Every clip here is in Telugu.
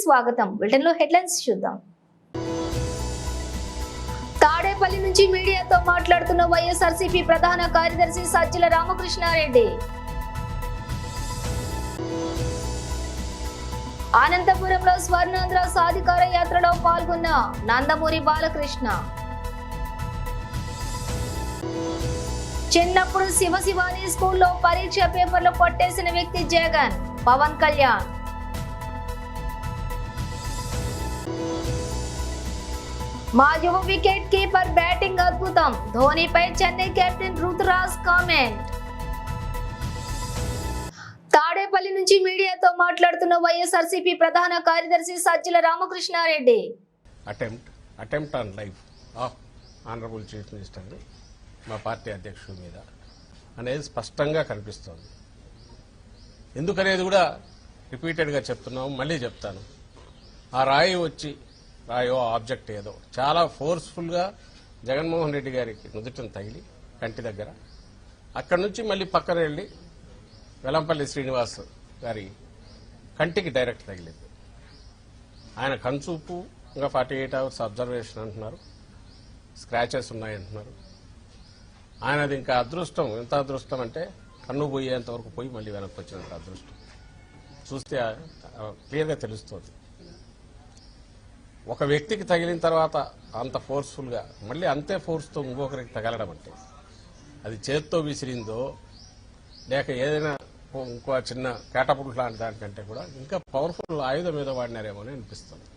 స్వాగతం. బులెటిన్ లో హెడ్లైన్స్ చూద్దాం. తాడేపల్లి నుంచి మీడియాతో మాట్లాడుతున్న వైఎస్ఆర్సీపీ ప్రధాన కార్యదర్శి సజ్జల రామకృష్ణారెడ్డి. అనంతపురంలో స్వర్ణాంధ్ర సాధికార యాత్రలో పాల్గొన్న నందమూరి బాలకృష్ణ. చిన్నప్పుడు శివశివాని స్కూల్లో పరీక్ష పేపర్లు కొట్టేసిన వ్యక్తి జగన్. పవన్ కళ్యాణ్. మా యువ వికెట్ కీపర్ బ్యాటింగ్ అద్భుతం. ధోనీపై చెన్నై కెప్టెన్ రుతురాజ్ కామెంట్. తాడేపల్లి నుంచి మీడియాతో మాట్లాడుతున్న వైఎస్ఆర్సీపీ ప్రధాన కార్యదర్శి Sajjala Ramakrishna Reddy. Attempt on life of honourable chief minister మా పార్టీ అధ్యక్షుడి మీద అనేది స్పష్టంగా కనిపిస్తోంది. ఎందుకనేది కూడా రిపీటెడ్గా చెప్తున్నాము, మళ్ళీ చెప్తాను. ఆ రాయో ఆబ్జెక్ట్ ఏదో చాలా ఫోర్స్ఫుల్గా జగన్మోహన్ రెడ్డి గారికి నుదుటిని తగిలి కంటి దగ్గర, అక్కడి నుంచి మళ్ళీ పక్కన వెళ్ళి వెల్లంపల్లి శ్రీనివాస్ గారి కంటికి డైరెక్ట్ తగిలింది. ఆయన కన్సూపు ఇంకా 48 అవర్స్ అబ్జర్వేషన్ అంటున్నారు, స్క్రాచెస్ ఉన్నాయంటున్నారు. ఆయనది ఇంకా అదృష్టం, ఎంత అదృష్టం అంటే కన్ను పోయేంత వరకు పోయి మళ్ళీ వెనక్కి వచ్చినంత అదృష్టం. చూస్తే క్లియర్గా తెలుస్తుంది. ఒక వ్యక్తికి తగిలిన తర్వాత అంత ఫోర్స్ఫుల్గా మళ్ళీ అంతే ఫోర్స్తో ఇంకొకరికి తగలడం అంటే అది చేత్తో విసిరిందో లేక ఏదైనా ఇంకో చిన్న క్యాటపుల్ట్ లాంటి దానికంటే కూడా ఇంకా పవర్ఫుల్ ఆయుధం మీద వాడినారేమో అని అనిపిస్తుంది.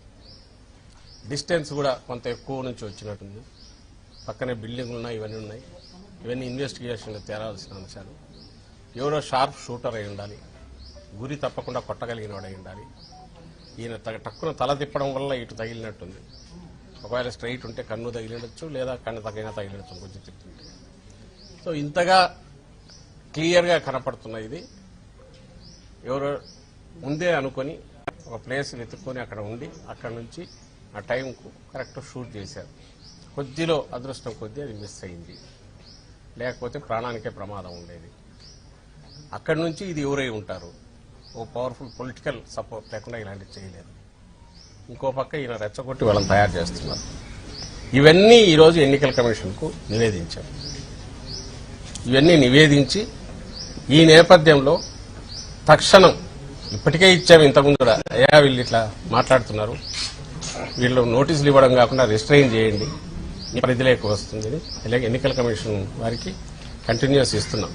డిస్టెన్స్ కూడా కొంత ఎక్కువ నుంచి వచ్చినట్టుంది. పక్కనే బిల్డింగ్లు ఉన్నాయి, ఇవన్నీ ఇన్వెస్టిగేషన్లో తేరాల్సిన అంశాలు. ఎవరో షార్ప్ షూటర్ అయి ఉండాలి, గురి తప్పకుండా కొట్టగలిగిన వాడై ఉండాలి. ఈయన టక్కున తల తిప్పడం వల్ల ఇటు తగిలినట్టుంది. ఒకవేళ స్ట్రైట్ ఉంటే కన్ను తగిలినచ్చు, లేదా కన్ను తగిలినచ్చు కొంచెం తిప్పుతుంటే. సో ఇంతగా క్లియర్గా కనపడుతున్న ఇది ఎవరో ముందే అనుకొని ఒక ప్లేస్ వెతుక్కొని అక్కడ ఉండి అక్కడ నుంచి ఆ టైంకు కరెక్ట్ షూట్ చేశారు. కొద్దిలో అదృష్టం కొద్దీ అది మిస్ అయింది, లేకపోతే ప్రాణానికే ప్రమాదం ఉండేది. అక్కడి నుంచి ఇది ఎవరై ఉంటారు, ఓ పవర్ఫుల్ పొలిటికల్ సపోర్ట్ లేకుండా ఇలాంటివి చేయలేదు. ఇంకో పక్క ఈయన రెచ్చగొట్టి వాళ్ళని తయారు చేస్తున్నారు. ఇవన్నీ ఈరోజు ఎన్నికల కమిషన్కు నివేదించారు. ఇవన్నీ నివేదించి ఈ నేపథ్యంలో తక్షణం ఇప్పటికే ఇచ్చాము, ఇంతకుముందు కూడా అయ్యా వీళ్ళు ఇట్లా మాట్లాడుతున్నారు, వీళ్ళు నోటీసులు ఇవ్వడం కాకుండా రిస్ట్రైన్ చేయండి, ఈ పరిధిలోకి వస్తుంది. అలాగే ఎన్నికల కమిషన్ వారికి కంటిన్యూస్ ఇస్తున్నాం.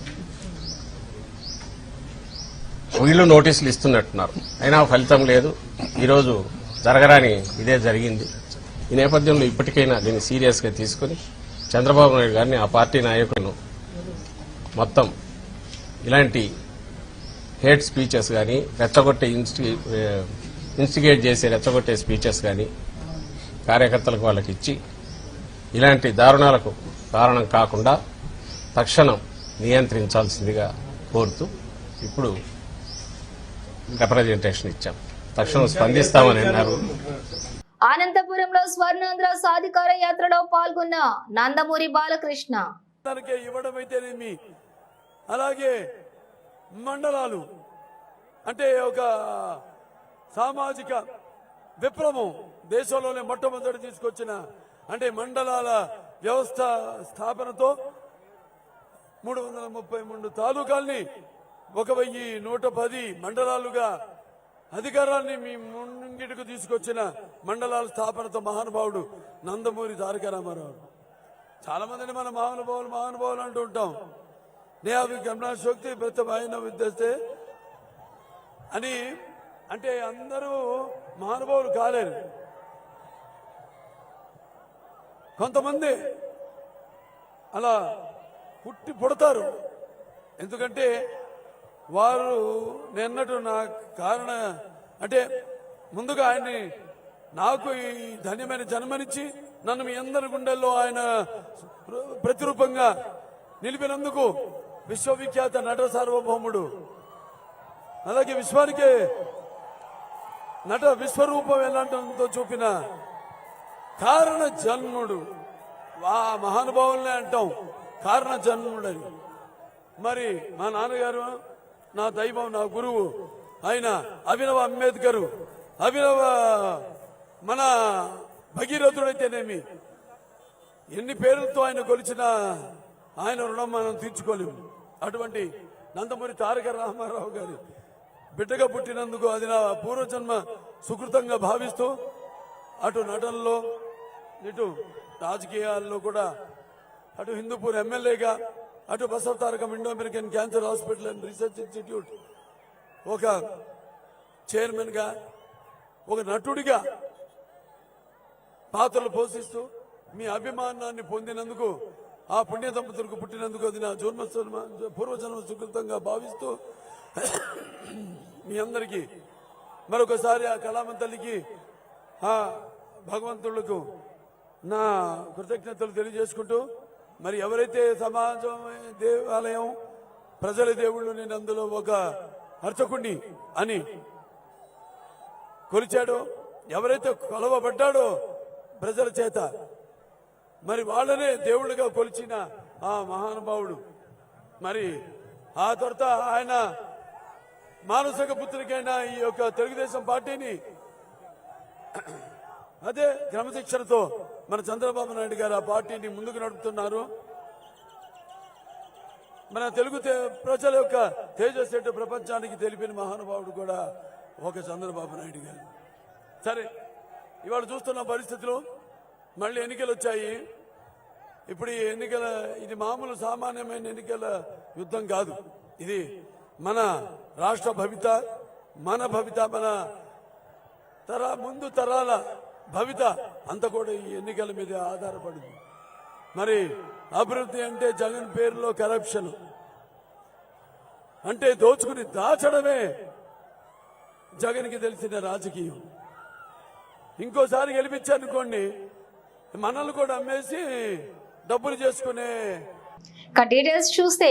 వీళ్ళు నోటీసులు ఇస్తున్నట్టున్నారు, అయినా ఫలితం లేదు. ఈరోజు జరగరాని ఇదే జరిగింది. ఈ నేపథ్యంలో ఇప్పటికైనా దీన్ని సీరియస్గా తీసుకుని చంద్రబాబు నాయుడు గారిని, ఆ పార్టీ నాయకులను మొత్తం ఇలాంటి హేట్ స్పీచెస్ కానీ, రెచ్చగొట్టే ఇన్స్టిగేట్ చేసే రెచ్చగొట్టే స్పీచెస్ కానీ కార్యకర్తలకు వాళ్ళకి ఇచ్చి ఇలాంటి దారుణాలకు కారణం కాకుండా తక్షణం నియంత్రించాల్సిందిగా కోరుతూ ఇప్పుడు రిప్రజెంటేషన్ ఇచ్చాం. తక్షణం స్పందిస్తామని అన్నారు. అనంతపురంలో స్వర్ణాంధ్ర సాధికార యాత్రలో పాల్గొన్న నందమూరి బాలకృష్ణ. ఇవ్వడం అయితేనేమి, అలాగే మండలాలు అంటే ఒక సామాజిక విప్లవం దేశంలోనే మొట్టమొదటి తీసుకొచ్చిన అంటే మండలాల వ్యవస్థ స్థాపనతో 333 తాలూకాల్ని 1110 మండలాలుగా అధికారాన్ని మీ ముంగిటికి తీసుకొచ్చిన మండలాల స్థాపనతో మహానుభావుడు నందమూరి తారక రామారావు. చాలా మందిని మన మహానుభావులు అంటూ ఉంటాం. నేహావి గమనాశోక్తి ప్రతిభాయన విద్యస్తే అని, అంటే అందరూ మహానుభావులు కాలేరు. కొంతమంది అలా పుడతారు. ఎందుకంటే వారు నిన్నట్టు నా కారణ అంటే ముందుగా ఆయన్ని నాకు ఈ ధన్యమైన జన్మనిచ్చి నన్ను మీ అందరి గుండెల్లో ఆయన ప్రతిరూపంగా నిలిపినందుకు విశ్వవిఖ్యాత నట సార్వభౌముడు, అలాగే విశ్వానికే నట విశ్వరూపం ఎలాంటితో చూపిన కారణ జన్ముడు, ఆ మహానుభావులనే అంటాం కారణ జన్ముడని. మరి మా నాన్నగారు, నా దైవం, నా గురువు అయిన అభినవ్ అంబేద్కర్ అభినవ మన భగీరథుడైతేనేమి, ఎన్ని పేర్లతో ఆయన కొలిచినా ఆయన రుణం మనం తీర్చుకోలేము. అటువంటి నందమూరి తారక రామారావు గారి బిడ్డగా పుట్టినందుకు అది నా పూర్వజన్మ సుకృతంగా భావిస్తూ అటు నటనలో ఇటు రాజకీయాల్లో కూడా, అటు హిందూపూర్ ఎమ్మెల్యేగా, అటు Basava Tarakam Indo American cancer hospital and research institute ఒక చైర్మన్గా, ఒక నటుడిగా పాత్రలు పోషిస్తూ మీ అభిమానాన్ని పొందినందుకు, ఆ పుణ్య దంపతులకు పుట్టినందుకు అది నా పూర్వజన్మ సుకృతంగా భావిస్తూ మీ అందరికీ మరొకసారి ఆ కళామ తల్లికి, ఆ భగవంతులకు నా కృతజ్ఞతలు తెలియజేసుకుంటూ, మరి ఎవరైతే సమాజం, దేవాలయం, ప్రజల దేవుళ్ళు, నేను అందులో ఒక అర్చకుణ్ణి అని కొలిచాడో, ఎవరైతే కొలవబడ్డాడో ప్రజల చేత, మరి వాళ్ళనే దేవుళ్ళుగా కొలిచిన ఆ మహానుభావుడు, మరి ఆ తర్వాత ఆయన మానసిక పుత్రికైన ఈ యొక్క తెలుగుదేశం పార్టీని అదే క్రమశిక్షణతో మన చంద్రబాబు నాయుడు గారు ఆ పార్టీని ముందుకు నడుపుతున్నారు. మన తెలుగు ప్రజల యొక్క తేజస్సు ప్రపంచానికి తెలిపిన మహానుభావుడు కూడా ఒక చంద్రబాబు నాయుడు గారు. సరే, ఇవాళ చూస్తున్న పరిస్థితులు, మళ్ళీ ఎన్నికలు వచ్చాయి. ఇప్పుడు ఈ ఇది మామూలు సామాన్యమైన ఎన్నికల యుద్ధం కాదు. ఇది మన రాష్ట్ర భవిత, మన భవిత, మన ముందు తరాల భవిత అంతా కూడా ఈ ఎన్నికల మీద ఆధారపడింది. మరి అభివృద్ధి అంటే జగన్ పేరులో కరప్షన్ అంటే దోచుకుని దాచడమే జగన్కి తెలిసిన రాజకీయం. ఇంకోసారి గెలిపించారనుకోండి, మనల్ని కూడా అమ్మేసి డబ్బులు చేసుకునే. డీటెయిల్స్ చూస్తే,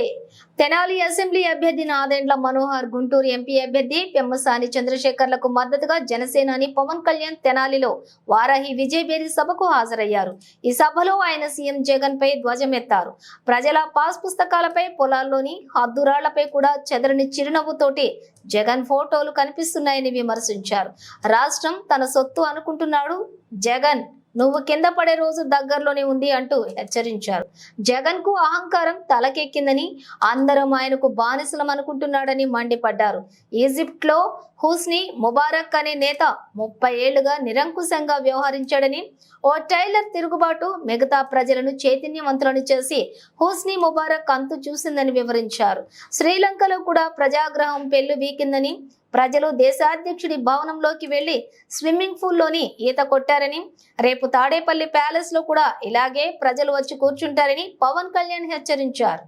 తెనాలి అసెంబ్లీ అభ్యర్థి నాదెండ్ల మనోహర్, గుంటూరు ఎంపీ అభ్యర్థి పెమ్మసాని చంద్రశేఖర్లకు మద్దతుగా జనసేనాని పవన్ కళ్యాణ్ తెనాలిలో వారాహి విజయబేరి సభకు హాజరయ్యారు. ఈ సభలో ఆయన సీఎం జగన్ పై ధ్వజమెత్తారు. ప్రజల పాస్ పుస్తకాలపై, పొలాల్లోని హద్దురాళ్లపై కూడా చెదరని చిరునవ్వుతోటి జగన్ ఫోటోలు కనిపిస్తున్నాయని విమర్శించారు. రాష్ట్రం తన సొత్తు అనుకుంటున్నాడు జగన్, నువ్వు కింద పడే రోజు దగ్గరలోనే ఉంది అంటూ హెచ్చరించారు. జగన్ కు అహంకారం తలకెక్కిందని, అందరం ఆయనకు బానిసలం అనుకుంటున్నాడని మండిపడ్డారు. ఈజిప్ట్ లో హుస్ని ముబారక్ అనే నేత 30 ఏళ్లుగా నిరంకుశంగా వ్యవహరించాడని, ఓ టైలర్ తిరుగుబాటు మిగతా ప్రజలను చైతన్యవంతులను చేసి హుస్ని ముబారక్ అంతు చూసిందని వివరించారు. శ్రీలంకలో కూడా ప్రజాగ్రహం పెళ్లి వీకిందని, ప్రజలు దేశాధ్యక్షుడి భవనంలోకి వెళ్లి స్విమ్మింగ్ పూల్లోని ఈత కొట్టారని, రేపు తాడేపల్లి ప్యాలెస్ లో కూడా ఇలాగే ప్రజలు వచ్చి కూర్చుంటారని పవన్ కళ్యాణ్ హెచ్చరించారు.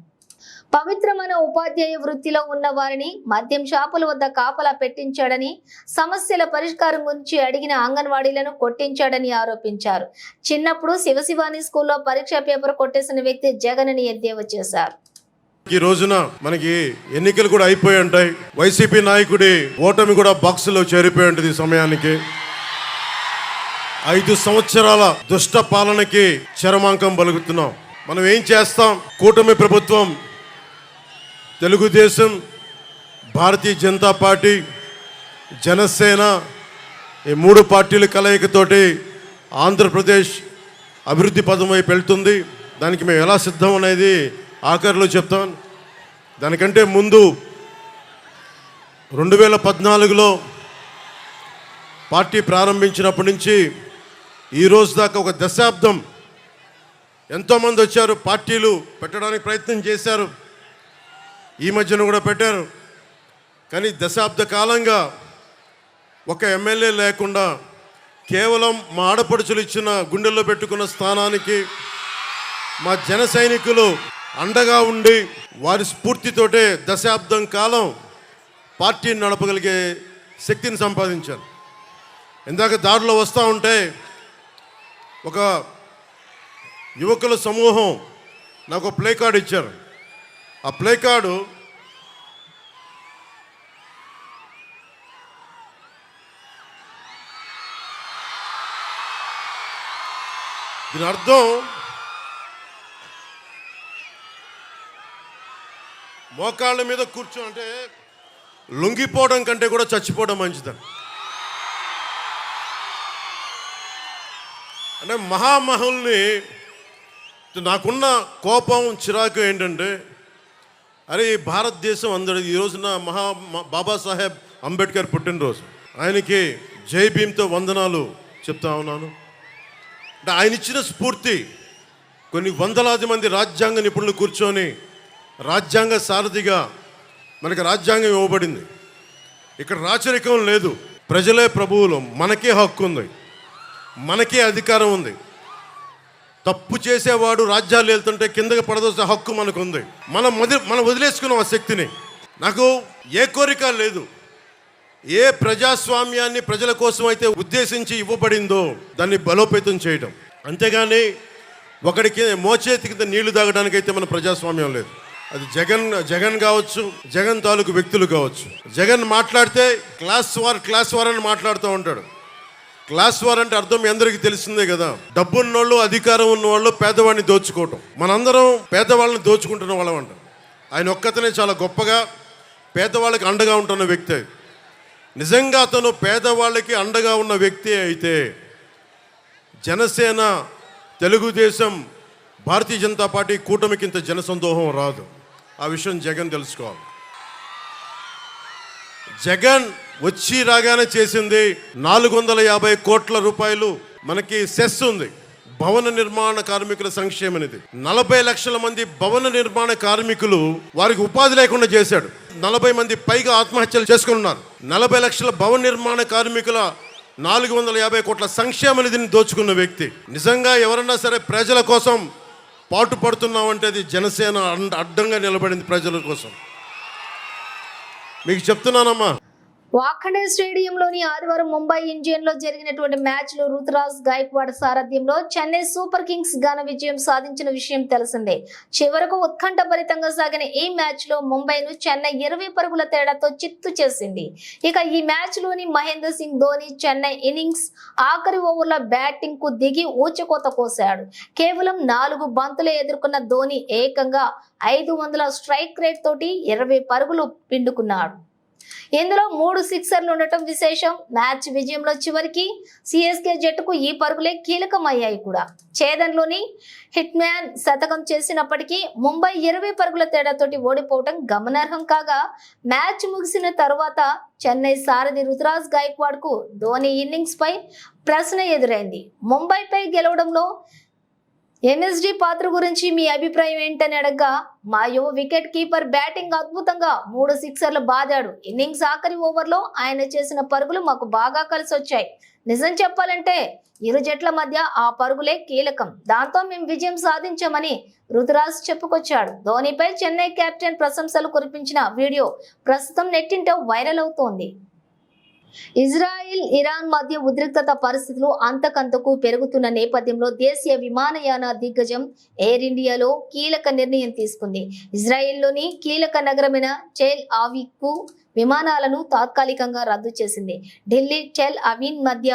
పవిత్రమైన ఉపాధ్యాయ వృత్తిలో ఉన్న వారిని మద్యం షాపుల వద్ద కాపలా పెట్టించాడని, సమస్యల పరిష్కారం గురించి అడిగిన అంగన్వాడీలను కొట్టించాడని ఆరోపించారు. చిన్నప్పుడు శివశివాని స్కూల్లో పరీక్ష పేపర్ కొట్టేసిన వ్యక్తి జగన్ అని ఎద్దేవా చేశారు. ఈ రోజున మనకి ఎన్నికలు కూడా అయిపోయి ఉంటాయి. వైసీపీ నాయకుడి ఓటమి కూడా బాక్సులో చేరిపోయి ఉంటుంది. సమయానికి 5 సంవత్సరాల దుష్ట పాలనకి చరమాంకం పలుకుతున్నాం. మనం ఏం చేస్తాం? కూటమి ప్రభుత్వం, తెలుగుదేశం, భారతీయ జనతా పార్టీ, జనసేన, ఈ 3 పార్టీల కలయికతోటి ఆంధ్రప్రదేశ్ అభివృద్ధి పదం వైపు వెళ్తుంది. దానికి మేము ఎలా సిద్ధం అనేది ఆఖరిలో చెప్తాను. దానికంటే ముందు 2014లో పార్టీ ప్రారంభించినప్పటి నుంచి ఈ రోజు దాకా ఒక దశాబ్దం ఎంతోమంది వచ్చారు, పార్టీలు పెట్టడానికి ప్రయత్నం చేశారు, ఈ మధ్యన కూడా పెట్టారు. కానీ దశాబ్ద కాలంగా ఒక ఎమ్మెల్యే లేకుండా కేవలం మా ఆడపడుచులు ఇచ్చిన గుండెల్లో పెట్టుకున్న స్థానానికి మా జన సైనికులు అండగా ఉండి వారి స్ఫూర్తితోటే దశాబ్దం కాలం పార్టీని నడపగలిగే శక్తిని సంపాదించారు. ఇందాక దారిలో వస్తూ ఉంటే ఒక యువకుల సమూహం నాకు ప్లే కార్డు ఇచ్చారు. ఆ ప్లే కార్డు దీని అర్థం మోకాళ్ళ మీద కూర్చో అంటే లొంగిపోవడం కంటే కూడా చచ్చిపోవడం మంచిదని. అంటే మహామహుల్ని నాకున్న కోపం చిరాకు ఏంటంటే, అరే ఈ భారతదేశం అందరి ఈ రోజున బాబాసాహెబ్ అంబేద్కర్ పుట్టినరోజు. ఆయనకి జై భీమ్తో వందనాలు చెప్తా ఉన్నాను. అంటే ఆయన ఇచ్చిన స్ఫూర్తి కొన్ని వందలాది మంది రాజ్యాంగ నిపుణులు కూర్చొని రాజ్యాంగ సారథిగా మనకి రాజ్యాంగం ఇవ్వబడింది. ఇక్కడ రాచరికం లేదు, ప్రజలే ప్రభువులు, మనకే హక్కు ఉంది, మనకే అధికారం ఉంది. తప్పు చేసేవాడు రాజ్యాలు వెళ్తుంటే కిందకి పడదోసే హక్కు మనకు ఉంది. మనం వదిలేసుకున్నాం ఆ శక్తిని. నాకు ఏ కోరిక లేదు. ఏ ప్రజాస్వామ్యాన్ని ప్రజల కోసం అయితే ఉద్దేశించి ఇవ్వబడిందో దాన్ని బలోపేతం చేయడం, అంతేగాని ఒకడికి మోచేతి కింద నీళ్లు తాగడానికైతే మన ప్రజాస్వామ్యం లేదు. అది జగన్ కావచ్చు, జగన్ తాలూకు వ్యక్తులు కావచ్చు. జగన్ మాట్లాడితే క్లాస్ వార్ అని మాట్లాడుతూ ఉంటాడు. క్లాస్ వార్ అంటే అర్థం మీ అందరికీ తెలిసిందే కదా. డబ్బున్నోళ్ళు, అధికారం ఉన్నవాళ్ళు పేదవాడిని దోచుకోవటం. మనందరం పేదవాళ్ళని దోచుకుంటున్న వాళ్ళం అంట. ఆయన ఒక్కతనే చాలా గొప్పగా పేదవాళ్ళకి అండగా ఉంటున్న వ్యక్తి. నిజంగా అతను పేదవాళ్ళకి అండగా ఉన్న వ్యక్తి అయితే జనసేన, తెలుగుదేశం, భారతీయ జనతా పార్టీ కూటమికి ఇంత జనసందోహం రాదు. ఆ విషయం జగన్ తెలుసుకోవాలి. జగన్ వచ్చి రాగానే చేసింది 450 కోట్ల రూపాయలు మనకి సెస్ ఉంది, భవన నిర్మాణ కార్మికుల సంక్షేమ నిధి. 40 లక్షల మంది భవన నిర్మాణ కార్మికులు వారికి ఉపాధి లేకుండా చేశాడు. 40 మంది పైగా ఆత్మహత్యలు చేసుకున్నారు. 40 లక్షల భవన నిర్మాణ కార్మికుల 450 కోట్ల సంక్షేమ నిధిని దోచుకున్న వ్యక్తి. నిజంగా ఎవరన్నా సరే ప్రజల కోసం పాటు పడుతున్నామంటే అది జనసేన అడ్డంగా నిలబడింది ప్రజల కోసం. మీకు చెప్తున్నానమ్మా. వాఖండే స్టేడియంలోని ఆదివారం ముంబై ఇండియన్స్ లో జరిగినటువంటి మ్యాచ్ లో రుతురాజ్ గైక్వాడ్ సారథ్యంలో చెన్నై సూపర్ కింగ్స్ ఘన విజయం సాధించిన విషయం తెలిసిందే. చివరకు ఉత్కంఠభరితంగా సాగిన ఈ మ్యాచ్ లో ముంబైను చెన్నై 20 పరుగుల తేడాతో చిత్తు చేసింది. ఇక ఈ మ్యాచ్ లోని మహేంద్ర సింగ్ ధోని చెన్నై ఇన్నింగ్స్ ఆఖరి ఓవర్ల బ్యాటింగ్ కు దిగి ఊచకోత కోశాడు. కేవలం 4 బంతులే ఎదుర్కొన్న ధోని ఏకంగా 500 స్ట్రైక్ రేట్ తోటి 20 పరుగులు పిండుకున్నాడు. ఇందులో 3 సిక్సర్లు ఉండటం విశేషం. మ్యాచ్ విజయంలో చివరికి సిఎస్కే జట్టుకు ఈ పరుగులే కీలకమయ్యాయి కూడా. ఛేదన్లోని హిట్ మ్యాన్ శతకం చేసినప్పటికీ ముంబై 20 పరుగుల తేడాతోటి ఓడిపోవటం గమనార్హం కాగా, మ్యాచ్ ముగిసిన తరువాత చెన్నై సారథి రుతురాజ్ గైక్వాడ్ కు ధోని ఇన్నింగ్స్ పై ప్రశ్న ఎదురైంది. ముంబైపై గెలవడంలో ఎంఎస్డి పాత్ర గురించి మీ అభిప్రాయం ఏంటని అడగ్గా, మా యువ వికెట్ కీపర్ బ్యాటింగ్ అద్భుతంగా 3 సిక్సర్లు బాదాడు. ఇన్నింగ్స్ ఆఖరి ఓవర్లో ఆయన చేసిన పరుగులు మాకు బాగా కలిసి వచ్చాయి. నిజం చెప్పాలంటే ఇరు జట్ల మధ్య ఆ పరుగులే కీలకం. దాంతో మేము విజయం సాధించామని రుతురాజ్ చెప్పుకొచ్చాడు. ధోనిపై చెన్నై కెప్టెన్ ప్రశంసలు కురిపించిన వీడియో ప్రస్తుతం నెట్టింట వైరల్ అవుతోంది. ఇజ్రాయిల్, ఇరాన్ మధ్య ఉద్రిక్తత పరిస్థితులు అంతకంతకు పెరుగుతున్న నేపథ్యంలో దేశీయ విమానయాన దిగ్గజం ఎయిర్ ఇండియాలో కీలక నిర్ణయం తీసుకుంది. ఇజ్రాయిల్లోని కీలక నగరమైన టెల్ అవీవ్కు విమానాలను తాత్కాలికంగా రద్దు చేసింది. ఢిల్లీ, టెల్ అవీవ్ మధ్య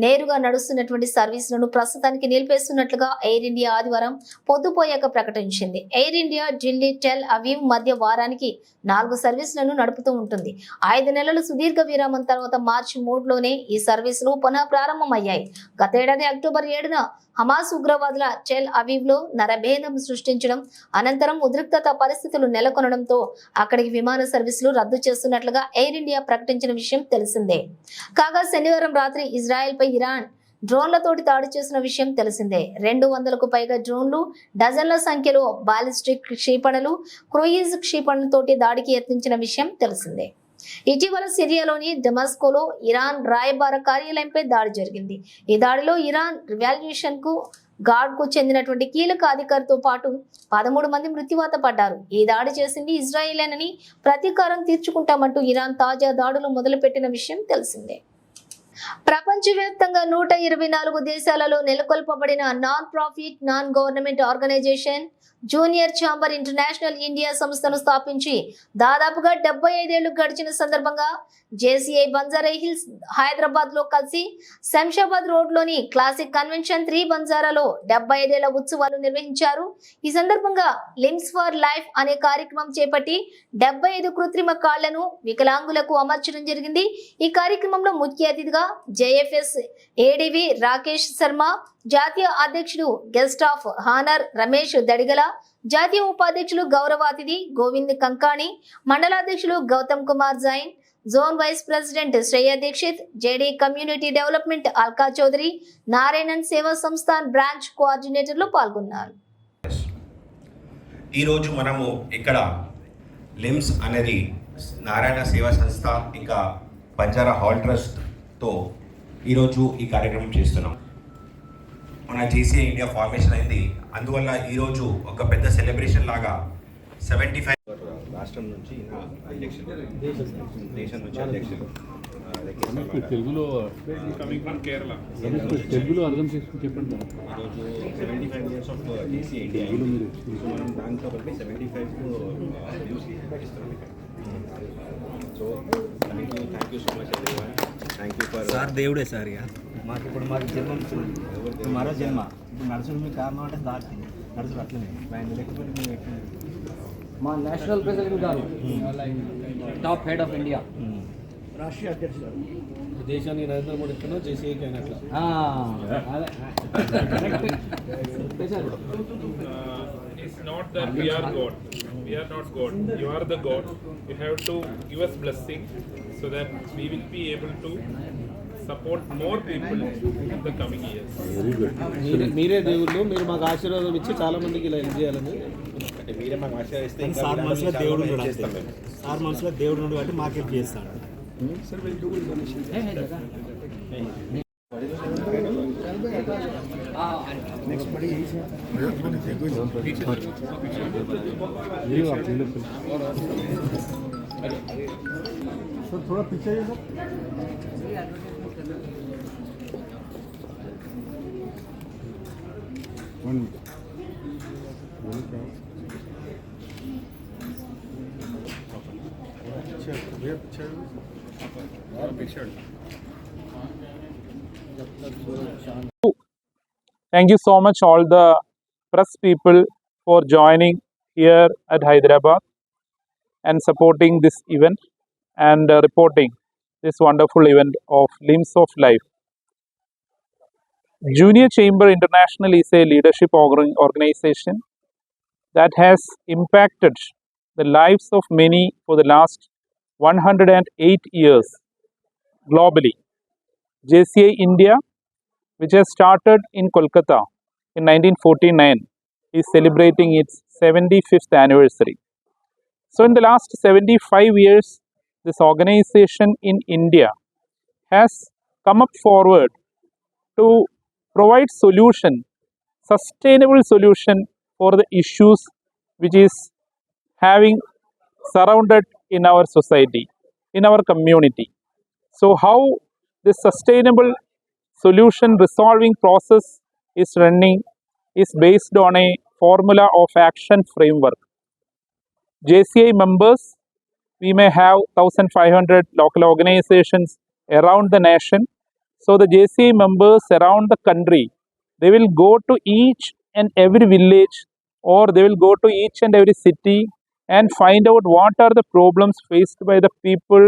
నేరుగా నడుస్తున్నటువంటి సర్వీసులను ప్రస్తుతానికి నిలిపేస్తున్నట్లుగా ఎయిర్ ఇండియా ఆదివారం పొద్దుపోయాక ప్రకటించింది. Air India Delhi, Tel Aviv మధ్య వారానికి 4 సర్వీసులను నడుపుతూ ఉంటుంది. 5 నెలల సుదీర్ఘ విరామం తర్వాత మార్చి 3లోనే ఈ సర్వీసులు పునః ప్రారంభమయ్యాయి. గతేడాది అక్టోబర్ 7న హమాస్ ఉగ్రవాదుల టెల్ అవీవ్ లో నరభేదం సృష్టించడం అనంతరం ఉద్రిక్తత పరిస్థితులు నెలకొనడంతో అక్కడికి విమాన సర్వీసులు రద్దు చేస్తున్నట్లుగా ఎయిర్ ఇండియా ప్రకటించిన విషయం తెలిసిందే. కాగా శనివారం రాత్రి ఇజ్రాయెల్ పై ఇరాన్ డ్రోన్లతోటి దాడి చేసిన విషయం తెలిసిందే. 200కు పైగా డ్రోన్లు, డజన్ల సంఖ్యలో బాలిస్టిక్ క్షిపణులు, క్రూయిజ్ క్షిపణులతోటి దాడికి యత్నించిన విషయం తెలిసిందే. ఇటీవల సిరియాలోని డెమాస్కోలో ఇరాన్ రాయబార కార్యాలయంపై దాడి జరిగింది. ఈ దాడిలో ఇరాన్ రివాల్యూషన్ కు గార్డ్ కు చెందినటువంటి కీలక అధికారితో పాటు 13 మంది మృత్యువాత పడ్డారు. ఈ దాడి చేసింది ఇజ్రాయిలేనని ప్రతీకారం తీర్చుకుంటామంటూ ఇరాన్ తాజా దాడులు మొదలుపెట్టిన విషయం తెలిసిందే. ప్రపంచవ్యాప్తంగా 124 దేశాలలో నెలకొల్పబడిన non profit, non government organisation Junior Chamber International India సంస్థను స్థాపించి దాదాపుగా 75 ఏళ్లు గడిచిన సందర్భంగా జేసీఐ బంజారా హిల్స్ హైదరాబాద్ లో కలిసి శంషాబాద్ రోడ్ లోని క్లాసిక్ కన్వెన్షన్ 3 బంజారాలో 75 ఏళ్ల ఉత్సవాలు నిర్వహించారు. ఈ సందర్భంగా లిమ్స్ ఫర్ లైఫ్ అనే కార్యక్రమం చేపట్టి 75 కృత్రిమ కాళ్లను వికలాంగులకు అమర్చడం జరిగింది. ఈ కార్యక్రమంలో ముఖ్య అతిథిగా జేఎఫ్ఎస్ ఏడీవీ రాకేష్ శర్మ, జాతీయ అధ్యక్షుడు guest of honour Ramesh Dadigala, జాతీయ ఉపాధ్యక్షులు గౌరవ అతిథి గోవింద్ కంకాణి, మండలాధ్యక్షులు Gautam Kumar Jain, zone vice president Shreya Dikshit, JD community development Alka Chaudhary, Narayanan Seva Sansthan branch కోఆర్డినేటర్లు పాల్గొన్నారు. ఈరోజు మనము ఇక్కడ లిమ్స్ అనేది నారాయణ సేవా సంస్థ ఇంకా బంజారా హాల్ ట్రస్ట్తో ఈరోజు ఈ కార్యక్రమం చేస్తున్నాం. మన జేసీఐ ఇండియా ఫార్మేషన్ అయింది, అందువల్ల ఈరోజు ఒక పెద్ద సెలబ్రేషన్ లాగా 75 రాష్ట్రం నుంచి అధ్యక్షులు, దేశం నుంచి అధ్యక్షులు తెలుగులో కమింగ్ ఫ్రమ్ కేరళ తెలుగులో అర్థం చేసుకుని చెప్పండి. ఈరోజు 75 years of JCI India, so మనం దాంతో కలిపి 75 ఇస్తున్నాం. So thank you so much everyone. Thank you for sir దేవుడే సార్ ఇక మాకు ఇప్పుడు మాకు జన్మ ఇచ్చింది, మరో జన్మ. ఇప్పుడు నడుచుడు మీకు కారణం అంటే దాటి నడుచుడు అట్లనే ఆయన లేకపోతే మేము ఎట్లా మా నేషనల్ ప్రెసిడెంట్ గారు top head of India, Rashtriya అధ్యక్షుడు, దేశానికి నరేంద్ర మోడీ కన్నా జేసీఐకి అయినట్లు. It's not that we are God. We are not God. You are the God. You have to give us blessing so that we will be able to support more people in the coming years. మీరే దేవుళ్ళు, మీరు మాకు ఆశీర్వాదం ఇచ్చి చాలా మందికి ఇలా హెల్ప్ చేయాలని. మీరే మాకు ఆశీర్వదిస్తే సార్ మనసులో దేవుడు ఉన్నాడు, సార్ మనసులో దేవుడు ఉన్నాడు కాబట్టి మాకు హెల్ప్ చేస్తాడు. थोड़ा पीछे Thank you so much all the press people for joining here at Hyderabad and supporting this event and reporting this wonderful event of Limbs of Life. Junior Chamber International is a leadership organization that has impacted the lives of many for the last 108 years globally. JCI India, which has started in Kolkata in 1949, is celebrating its 75th anniversary. So in the last 75 years, this organization in India has come up forward to provide solution, sustainable solution for the issues which is having surrounded in our society, in our community. So how this sustainable solution resolving process is running is based on a formula of action framework. JCI members, we may have 1,500 local organizations around the nation. So the JCI members around the country, they will go to each and every village, or they will go to each and every city and find out what are the problems faced by the people,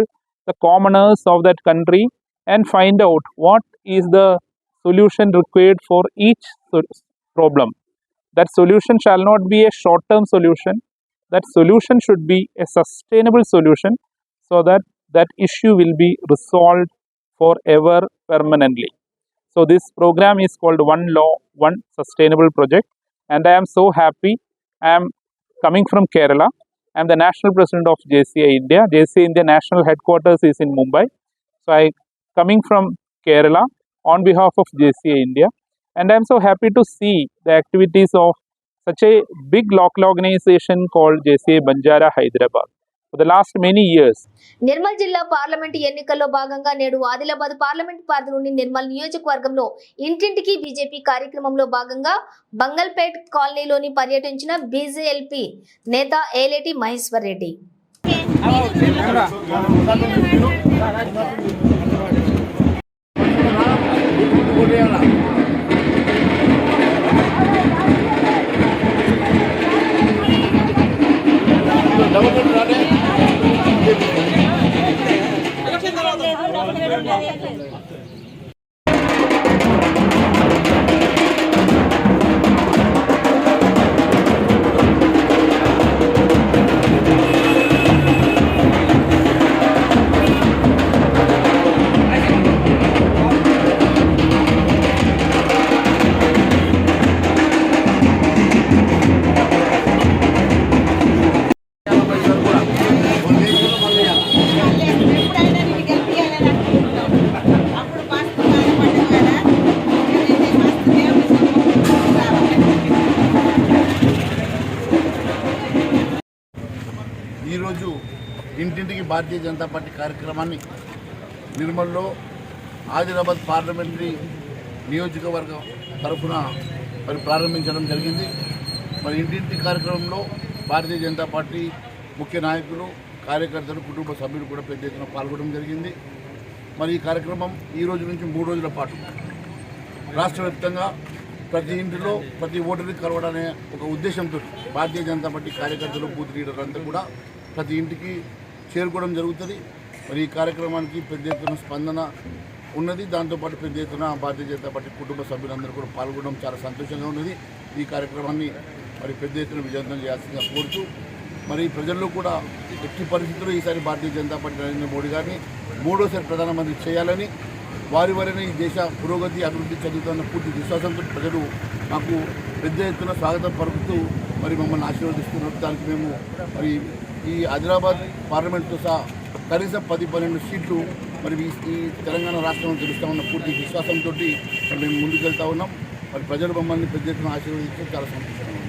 the commoners of that country, and find out what is the solution required for each problem. That solution shall not be a short-term solution. That solution should be a sustainable solution so that that issue will be resolved forever permanently. So this program is called One Law, One Sustainable Project, and I am so happy. I am coming from Kerala. I am the national president of JCI India. JCI India national headquarters is in Mumbai. So I coming from Kerala on behalf of JCI India, and I am so happy to see the activities of such a big local organization called JCI Banjara Hyderabad. for the last many years. Nirmal జిల్లా పార్లమెంటు ఎన్నికల్లో భాగంగా నేడు ఆదిలాబాద్ పార్లమెంట్ పరిధిలోని నిర్మల్ నియోజకవర్గంలో ఇంటింటికి బీజేపీ కార్యక్రమంలో భాగంగా బంగల్పేట్ కాలనీలోని పర్యటించిన బీజేఎల్పీ నేత ఏలేటి మహేశ్వర్ రెడ్డి. ఈరోజు ఇంటింటికి భారతీయ జనతా పార్టీ కార్యక్రమాన్ని నిర్మల్లో ఆదిలాబాద్ పార్లమెంటరీ నియోజకవర్గం తరఫున మరి ప్రారంభించడం జరిగింది. మరి ఇంటింటి కార్యక్రమంలో భారతీయ జనతా పార్టీ ముఖ్య నాయకులు, కార్యకర్తలు, కుటుంబ సభ్యులు కూడా పెద్ద ఎత్తున పాల్గొనడం జరిగింది. మరి ఈ కార్యక్రమం ఈ రోజు నుంచి 3 రోజుల పాటు రాష్ట్ర వ్యాప్తంగా ప్రతి ఇంటిలో ప్రతి ఓటర్ని కలవడనే ఒక ఉద్దేశంతో భారతీయ జనతా పార్టీ కార్యకర్తలు, బూత్ లీడర్లు అంతా కూడా ప్రతి ఇంటికి చేరుకోవడం జరుగుతుంది. మరి ఈ కార్యక్రమానికి పెద్ద ఎత్తున స్పందన ఉన్నది. దాంతోపాటు పెద్ద ఎత్తున భారతీయ జనతా పార్టీ కుటుంబ సభ్యులందరూ కూడా పాల్గొనడం చాలా సంతోషంగా ఉన్నది. ఈ కార్యక్రమాన్ని మరి పెద్ద ఎత్తున విజయవంతం చేయాల్సిందిగా కోరుతూ, మరి ప్రజల్లో కూడా ఎట్టి పరిస్థితుల్లో ఈసారి భారతీయ జనతా పార్టీ నరేంద్ర మోడీ గారిని 3వ ప్రధానమంత్రి చేయాలని, వారి వలన ఈ దేశ పురోగతి, అభివృద్ధి చెందుతున్న పూర్తి విశ్వాసంతో ప్రజలు మాకు పెద్ద ఎత్తున స్వాగతం పలుకుతూ మరి మమ్మల్ని ఆశీర్వదిస్తున్నారు. దానికి మేము మరి ఈ ఆదిలాబాద్ పార్లమెంట్తో సహా కనీసం 10-12 సీట్లు మరి ఈ తెలంగాణ రాష్ట్రంలో గెలుస్తామన్న పూర్తి విశ్వాసంతో మరి మేము ముందుకెళ్తా ఉన్నాం. మరి ప్రజలు మమ్మల్ని పెద్ద ఎత్తున ఆశీర్వదించడం చాలా సంతోషంగా ఉంది.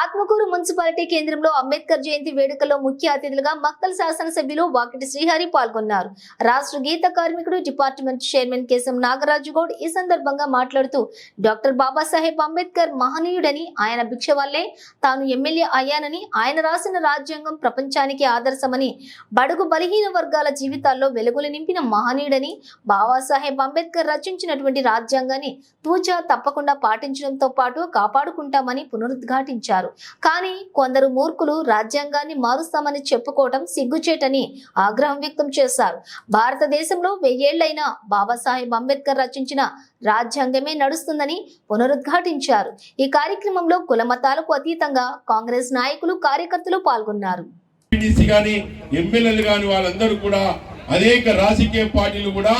ఆత్మకూరు మున్సిపాలిటీ కేంద్రంలో అంబేద్కర్ జయంతి వేడుకల్లో ముఖ్య అతిథులుగా మక్తల్ శాసనసభ్యులు వాకిటి శ్రీహరి పాల్గొన్నారు. రాష్ట్ర గీత కార్మికుడు డిపార్ట్మెంట్ చైర్మన్ కేశం నాగరాజు గౌడ్ ఈ సందర్భంగా మాట్లాడుతూ, డాక్టర్ బాబాసాహెబ్ అంబేద్కర్ మహనీయుడని, ఆయన భిక్ష వల్లే తాను ఎమ్మెల్యే అయ్యానని, ఆయన రాసిన రాజ్యాంగం ప్రపంచానికి ఆదర్శమని, బడుగు బలహీన వర్గాల జీవితాల్లో వెలుగులు నింపిన మహనీయుడని, బాబాసాహెబ్ అంబేద్కర్ రచించినటువంటి రాజ్యాంగాన్ని తూచా తప్పకుండా పాటించడంతో పాటు కాపాడుకుంటామని పునరుద్ఘాటించారు. కానీ కొందరు మూర్ఖులు రాజ్యాంగాన్ని మారుస్తామని చెప్పుకోవటం సిగ్గుచేటని ఆగ్రహం వ్యక్తం చేశారు. భారతదేశంలో 1000 ఏళ్లైనా బాబాసాహెబ్ అంబేద్కర్ రచించిన రాజ్యాంగమే నడుస్తుందని పునరుద్ఘాటించారు. ఈ కార్యక్రమంలో కుల మతాలకు అతీతంగా కాంగ్రెస్ నాయకులు, కార్యకర్తలు పాల్గొన్నారు. ఎమ్మెల్యేలు కానీ వాళ్ళందరూ కూడా అనేక రాజకీయ పార్టీలు కూడా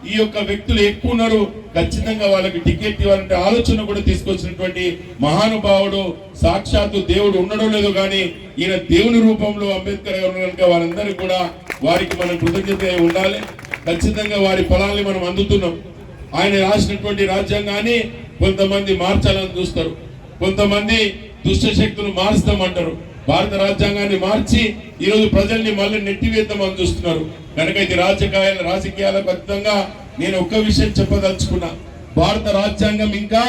ఈ యొక్క వ్యక్తులు ఎక్కువ ఉన్నారు, ఖచ్చితంగా వాళ్ళకి టికెట్ ఇవ్వాలంటే ఆలోచన కూడా తీసుకొచ్చినటువంటి మహానుభావుడు, సాక్షాత్తు దేవుడు ఉండడం లేదు కానీ ఈయన దేవుని రూపంలో అంబేద్కర్ గారు కనుక వారందరూ కూడా వారికి మనం కృతజ్ఞత ఉండాలి. ఖచ్చితంగా వారి ఫలాన్ని మనం అందుతున్నాం. ఆయన రాసినటువంటి రాజ్యాంగాన్ని కొంతమంది మార్చాలని చూస్తారు, కొంతమంది దుష్ట శక్తులు మారుస్తామంటారు. భారత రాజ్యాంగాన్ని మార్చి ఈరోజు ప్రజల్ని మళ్ళీ నెట్టివేద్దామని చూస్తున్నారు. కనుక ఇది రాజకీయాలకు అతీతంగా నేను ఒక్క విషయం చెప్పదలుచుకున్నా. భారత రాజ్యాంగం ఇంకా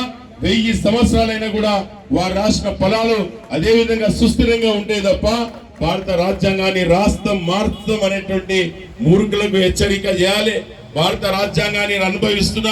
1000 సంవత్సరాలైనా కూడా వారు రాసిన ఫలాలు అదే విధంగా సుస్థిరంగా ఉంటే తప్ప భారత రాజ్యాంగాన్ని రాస్తాం మార్చుతాం అనేటువంటి మూర్ఖులకు హెచ్చరిక చేయాలి. భారత రాజ్యాంగాన్ని అనుభవిస్తున్న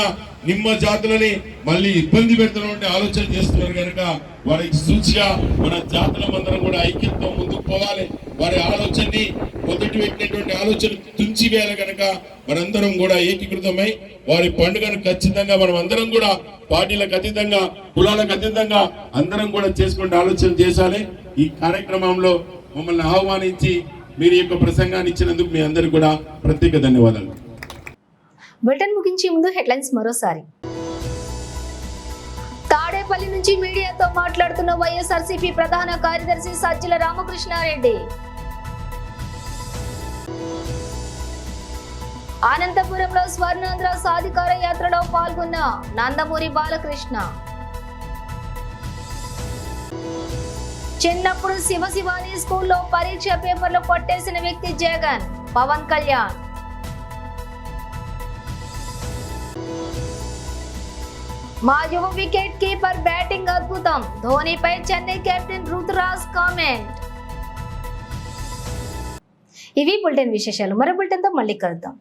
నిమ్మ జాతులని మళ్ళీ ఇబ్బంది పెడుతున్నటువంటి ఆలోచన చేస్తున్నారు. కనుక వారికి సూచిగా మన జాతులందరం కూడా ఐక్యతతో ముందుకు పోవాలి. వారి ఆలోచనని మొదటి పెట్టినటువంటి ఆలోచన తుంచివేయాలి. కనుక మనందరం కూడా ఏకీకృతమై వారి పండుగను ఖచ్చితంగా మనం అందరం కూడా పార్టీలకు అతీతంగా, కులాలకు అతీతంగా అందరం కూడా చేసుకునే ఆలోచన చేశాలి. ఈ కార్యక్రమంలో మమ్మల్ని ఆహ్వానించి మీరు యొక్క ప్రసంగాన్ని ఇచ్చినందుకు మీ అందరికీ కూడా ప్రత్యేక ధన్యవాదాలు. బులెటిన్ ముగించే ముందు హెడ్లైన్స్ మరోసారి. తాడేపల్లి నుంచి మీడియాతో మాట్లాడుతున్న వైఎస్ఆర్సీపీ ప్రధాన కార్యదర్శి సజ్జల రామకృష్ణారెడ్డి. అనంతపురంలో స్వర్ణాంధ్ర సాధికార యాత్రలో పాల్గొన్న నందమూరి బాలకృష్ణ. చిన్నప్పుడు శివశివాని స్కూల్లో పరీక్ష పేపర్లు కొట్టేసిన వ్యక్తి జగన్ పవన్ కళ్యాణ్. మా యువ వికెట్ కీపర్ బ్యాటింగ్ అద్భుతం, ధోనీపై చెన్నై కెప్టెన్ రుతురాజ్ కామెంట్. ఇవి బులెటిన్ విశేషాలు. మరో బులెటిన్తో మళ్ళీ కలుద్దాం.